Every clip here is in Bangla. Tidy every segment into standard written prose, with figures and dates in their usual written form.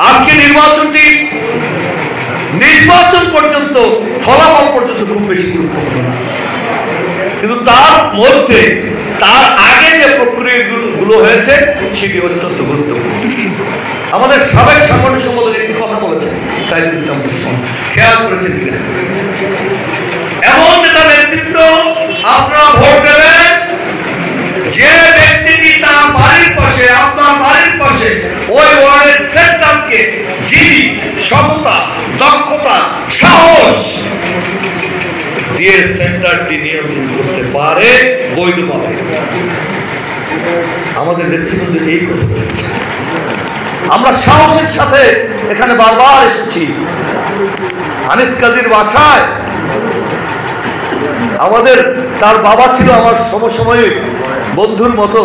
আজকে নির্বাচন পর্যন্ত ফলাফল পর্যন্ত খুব বেশি গুরুত্বপূর্ণ, কিন্তু তার মধ্যে তার আগে যে প্রক্রিয়াগুলো হয়েছে সেটি অত্যন্ত গুরুত্বপূর্ণ। আমাদের সাবেক সাংগঠনিক সম্পাদক একটি কথা বলেছেন, সাইদুল ইসলাম খেয়াল করেছেন কিনা? এমন নেতা নেতৃত্ব আপনারা ভোট দেবেন যে ব্যক্তিটি তার বাড়ির পাশে, আপনার বাড়ির পাশে ওই ওয়ার্ডের সেন্টারকে যিনি সততা, দক্ষতা, সাহস দিয়ে সেন্টারটি নিয়ন্ত্রণ করতে পারে বৈধভাবে। আমাদের নেতৃবৃন্দ এই কথা বলেছে। আমরা সাহসের সাথে এখানে বারবার এসেছি। আনিস কাজীর বাসায় আমাদের তার বাবা ছিল আমার সমসাময়িক বন্ধুর মতো,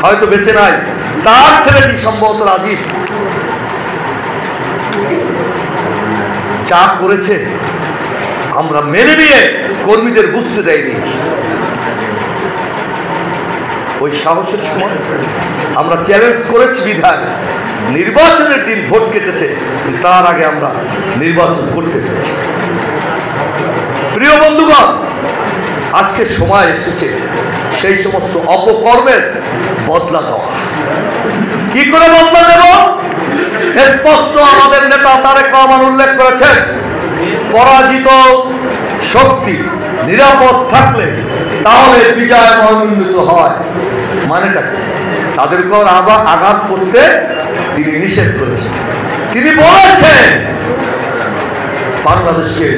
হয়তো বেঁচে নাই, তার ছেলেটি সম্ভবত রাজীব চা করেছে, আমরা মেনে নিয়ে কর্মীদের বুঝতে দেয়নি। ওই সাহসের সময় আমরা চ্যালেঞ্জ করেছি বিধায় নির্বাচনের দিন ভোট কেটেছে, তার আগে আমরা নির্বাচন করতে পেরেছি। প্রিয় বন্ধুগণ, আজকে সময় এসেছে সেই সমস্ত অপকর্মের বদলা দেওয়া। কি করে বদলা দেব? স্পষ্ট আমাদের নেতা তারেক রহমান উল্লেখ করেছেন, পরাজিত শক্তি নিরাপদ থাকলে তাহলে বিজয় মনোনীত হয়। মানেটা তাদের উপর আঘাত করতে তিনি নিষেধ করেছেন। তিনি বলেছেন বাংলাদেশকে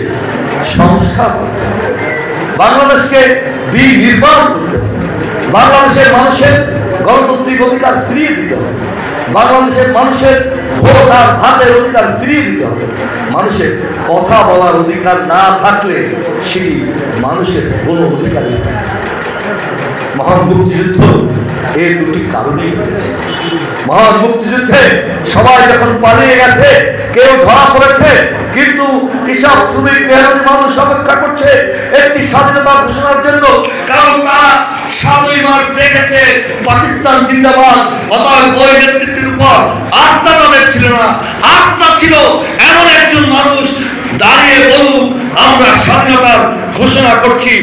সংস্কার করতে হবে, বাংলাদেশকে বিনির্মাণ করতে হবে, বাংলাদেশের মানুষের গণতান্ত্রিক অধিকার ফিরিয়ে দিতে হবে, বাংলাদেশের মানুষের ভোট আর ভাতের অধিকার ফিরিয়ে দিতে হবে। মানুষের কথা বলার অধিকার না থাকলে সেটি মানুষের কোনো অধিকারই নেই। মহান মুক্তিযুদ্ধ এই দুটি কারণেই হয়েছে। মহান মুক্তিযুদ্ধে সবাই যখন পালিয়ে গেছে, কেউ ধরা পড়েছে, কিন্তু কৃষক, শ্রমিক, মেহনতি মানুষ অপেক্ষা করছে একটি স্বাধীনতা ঘোষণার জন্য, কারণ তারা 7ই মার্চ দেখেছে পাকিস্তান জিন্দাবাদ। অতএব ওই নেতৃত্বের উপর আস্থা তাদের ছিল না, আস্থা ছিল এমন একজন মানুষ দাঁড়িয়ে বলুক আমরা স্বাধীনতার ঘোষণা করছি।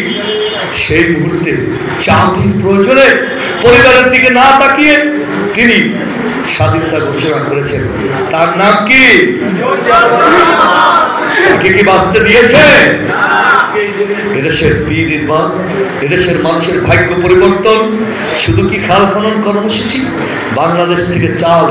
সেই মুহূর্তে জাতির প্রয়োজনে পরিবারের দিকে না তাকিয়ে তিনি স্বাধীনতা ঘোষণা করেছেন। তার নাম কি? তাকে কি বাঁচতে দিয়েছে? এদেশের বিনির্মাণ, এদেশের মানুষের ভাগ্য পরিবর্তন শুধু কি খাল খনন কর্মসূচি? বাংলাদেশ থেকে চাল